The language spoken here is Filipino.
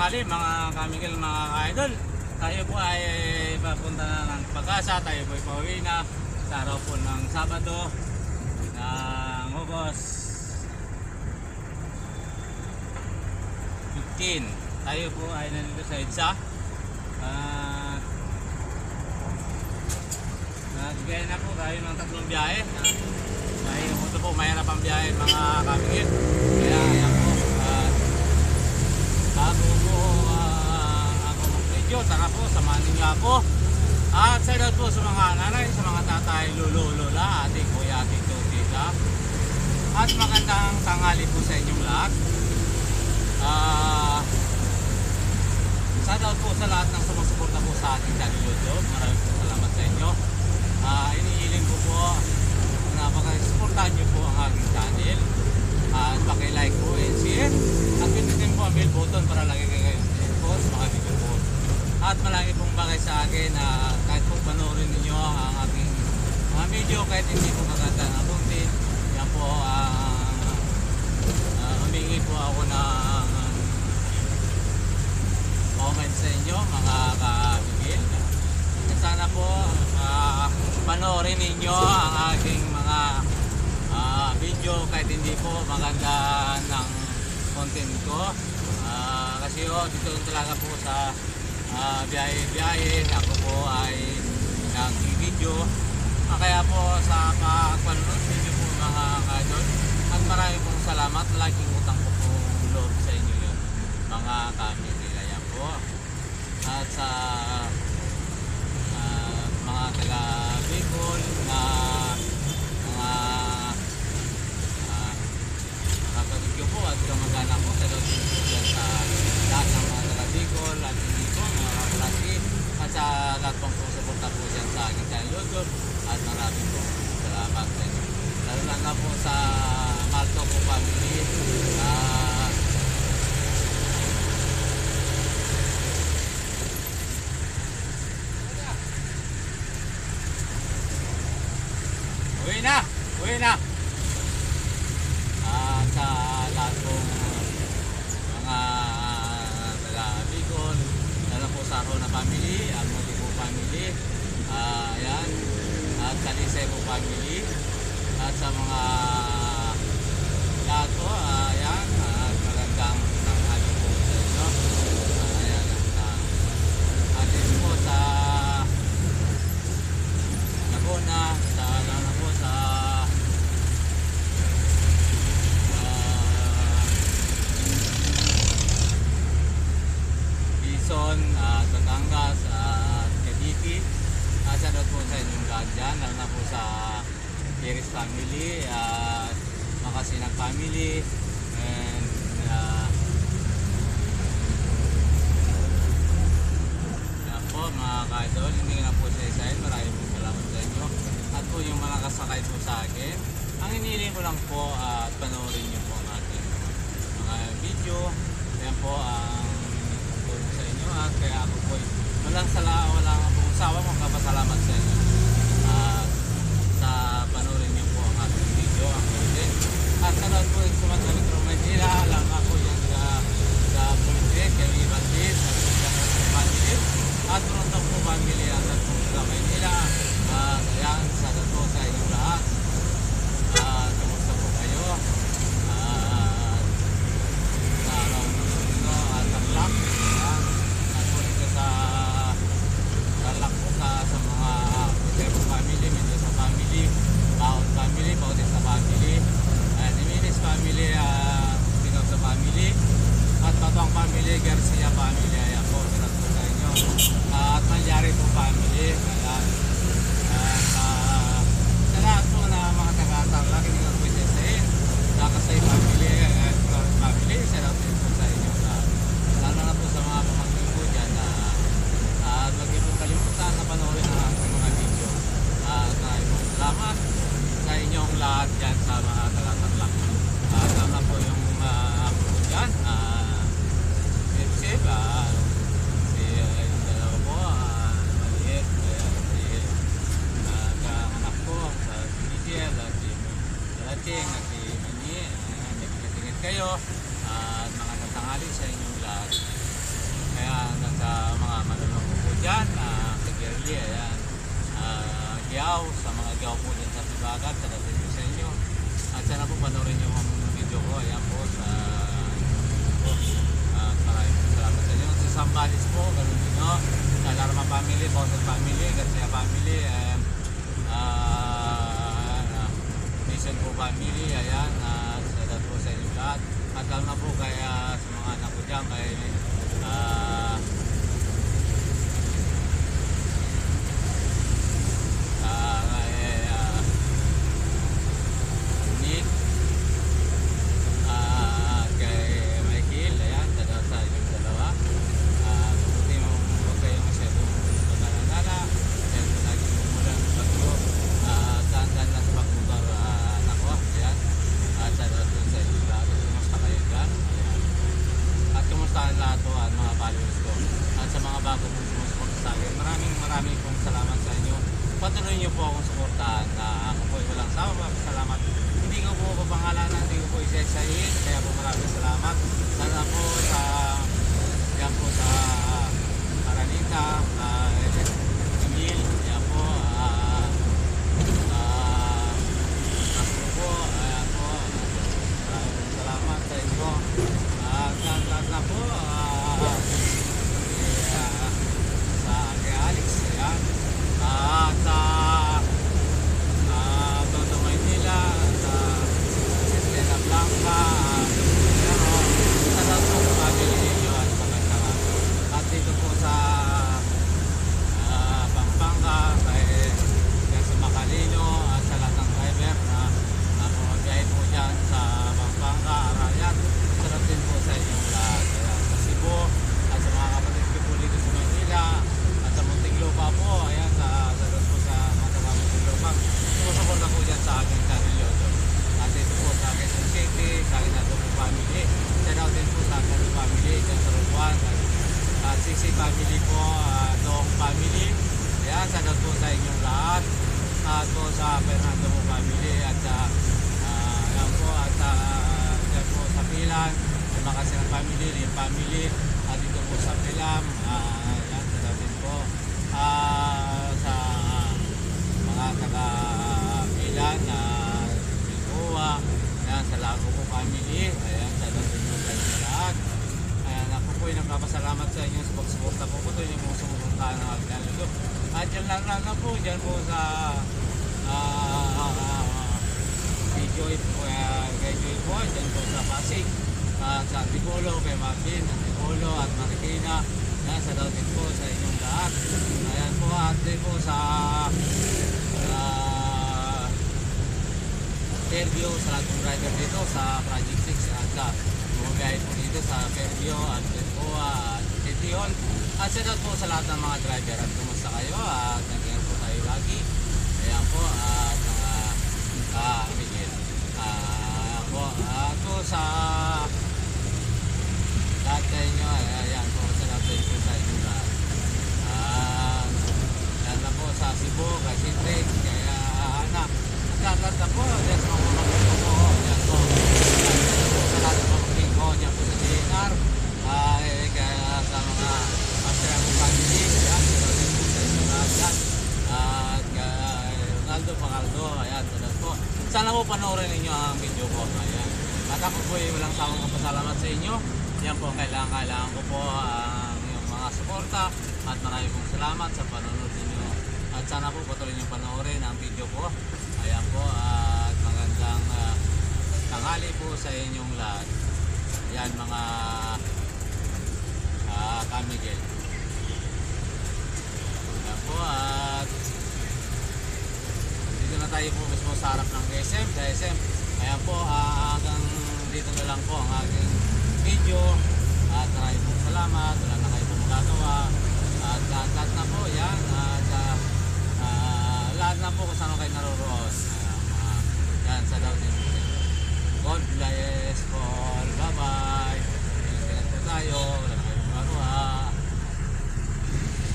tanghali mga kamigil, mga idol. Tayo po ay papunta na ng Pag-asa. Tayo po ay pauwi na sa araw po ng Sabado ng August 15. Tayo po ay nandito sa EDSA. Nagbigay na po tayo ng 3 biyahe. Dahil ito po mahirap ang biyahe mga kamigil. Kaya yan po. Ako mag-video, tara po, samahan niyo ako. At sa lahat po sa mga nanay, sa mga tatay, lolo, lola, ate, kuya, tito, tita. At magandang tanghali po sa inyong lahat. Sa lahat po sa lahat ng sumusuporta po sa ating channel YouTube. Maraming po salamat sa inyo. Inihiling ko po na pakisuportahan niyo po ang aking channel. At paki-like po and share. At pindutin po ang bell button para lagi kayo post mga video po. At malaki pong bagay sa akin na kahit po panoorin ninyo ang aking mga video kahit hindi po maganda na content. Yan po humingi po ako ng comment sa inyo mga kabigil. Sana po panoorin ninyo ang aking mga video kahit hindi po maganda ng content ko. Kasi dito talaga po sa biyahe-biyahe ako po ay nag-video. Kaya po sa pagpanood ninyo po mga kaidol, at marami pong salamat. Laging utang ko po loob sa inyo yun mga kamigil. Ayan po. At sa mga taga-Bicol na mga kapatid ko po at kamag-anak po sa loob dyan sa lahat ng mga taga-Bicol at hindi po mga kaklase at sa lahat pong susuporta po dyan sa aking channel YouTube. At maraming po salamat sa inyo. Lalo lang na po sa Malto po family. Uwi na. At sa lahat pong mga taga-Bicol, lalo po sa Arona family, Almonte po family, ayan, at sa Lisay po family, at sa mga lahat po, ayan, at magandang tanghali po sa inyo. Ayan, at din po sa Laguna, sa lalo po sa Quezon, Batangas, Cavite. Salamat po sa inyong lahat dyan, lalo na po sa Iris family, Makasinang family, and yan po mga ka-idol, hindi na po sa isahin. Maraming po salamat sa inyo. At po yung mga kasakay po sa akin, ang hinihiling ko lang po at panoorin nyo po ang ating mga video. Yan po ang tulong sa inyo at kaya ako po walang pong usawa magpapasalamat sa inyo sa panoorin nyo po ang ating video, ang content. At sa lahat po yung sumatalik from Manila, alam ako yan sa Pulitre, kay Bandit, at sa family, at Toronto po family, at po sa Manila. Ayan, sa lahat po sa inyong lahat. Kamusta po kayo? Sa araw ng mundo at ang lang. At po dito sa Tarlac po sa mga Putero family, Mendoza family, Baon family, Bautista family, Nimilis family, Pinoza family, at Batuang family, Garcia family. Ayan po, sinat po sa inyo. At Manjari po family. Ayan. Sa lahat po na mga taga-Tarlac, hindi nga po isasayin. Nakasay family, family, sinat po sa inyo. Lalo na po sa mga pamangkin po dyan at huwag niyo pong kalimutan na panoorin ang aking mga video. At maraming salamat sa inyong lahat dyan sa mga taga-Tarlac. Tama po yung ako po dyan. Sip, yung dalawa po, maliit. Anak ko sa Sinigel at si Lating at si Mani. Nagingit kayo at mga tatanghali sa inyong lahat. dyan, kay Girly, ayan. Giyaw, sa mga giyaw po dyan sa Sibagat, sa natin po sa inyo. At sana po panoorin nyo ang video ko, ayan po sa maraming salamat sa inyo. Sa Sambales po, ganun din nyo. Sa Larma family, Boston family, Garcia family, Mission po family, ayan. Salamat po sa inyo lahat. At lalo na po kaya sa mga anak ko dyan, kay Nick, kay Michael, ayan, dalawa sa inyong dalawa. Mabuti mo huwag kayong masyadong mag-alala. Ayan, lagi mumulan ng bagyo. Daan-daan na sa pagmutor, anak ko, ayan. At sa inyong lahat, kumusta kayo dyan? Ayan. At kumusta ang lahat po at mga followers ko. At sa mga bago pong sumusuporta sa akin, maraming pong salamat sa inyo. Patuloy niyo po akong suportahan na ako po ay walang sawa. Salamat. Hindi ko po papangalanan, hindi ko po isa-isahin. Kaya po maraming salamat. Sana po sa yan po sa Aranita, Emil, yan po, Castro po, ayan po. Maraming salamat sa inyo. At na po, sa kay Alex, ayan. At sa Dodo Maynila, sa Estela Blanca, pero sa lahat po sa family ninyo at magandang araw. At dito po sa Pampanga, kaya sa Macalino at sa lahat ng driver na pumabiyahe po dyan sa Pampanga, Arayat, sarap din po sa inyong lahat. Sa Cebu at sa mga kapatid ko po dito sa Manila at sa Muntinlupa po, ayan, sa po sa mga Muntinlupa. Sumusuporta po dyan sa aking channel YouTube. At dito po sa Quezon City, sa aking Adobo family. Shout out din po sa aking family dyan sa Robuan. At Sisi family po, Dong family. Ayan, shout out po sa inyong lahat. At po sa Fernando po family. At sa ayan po, at dyan po sa Pilan, sa Makasinan family, Lim family. At dito po sa Pilam, ayan, shout out din po. Sa mga taga-Milan, Bilboa, ayan, sa Lago po family, ayan, sa lahat. Ayan, ako po ay nagpapasalamat sa inyo sa pagsuporta po. Ito yung mga sumusuntahan ng aking YouTube. At yan lang na po, dyan po sa kay Joy po, dyan po sa Pasig, sa Antipolo, kay Martin, Antipolo at Marikina. Ayan, sa daw din po sa inyong lahat. Ayan po, at din po sa Fairview, sa lahat ng driver dito sa Project 6 at sa bumabiyahe po dito sa Fairview at Bencoa at Etiol. At sa po sa lahat ng mga driver at kumusta kayo at nandiyan po tayo lagi. Ayan po, at mga Miguel. Ayan po, at po sa lahat sa inyo, ayan po sa lahat po sa inyo lahat. Yan na po sa Cebu, kay Sintrix, kaya anak. At lahat na po, dyan sa mga pamangkin ko, dyan po. Dyan po sa lahat ng pamangkin ko, dyan po sa DNR. Kaya sa mga Australian family, ayan, dyan po sa inyo lahat yan. At kay Ronaldo Pangaldo, ayan, salamat po. Sana po panoorin ninyo ang video ko, ayan. At ako po ay walang sawang kapasalamat sa inyo. Yan po, kailangan ko po ang inyong mga suporta at maraming pong salamat sa panonood ninyo. At sana po patuloy nyo panoorin ang video ko. Ayan po, at magandang tanghali po sa inyong lahat. Ayan mga Kamigel. Ayan po, at dito na tayo po mismo sa harap ng SM. Ayan po, hanggang dito na lang po ang aking video. At maraming pong salamat. Wala na kayo pong magagawa. At lahat na po yan. At lahat na po kung saan kayo naroroon. Yan sa daw din. God bless.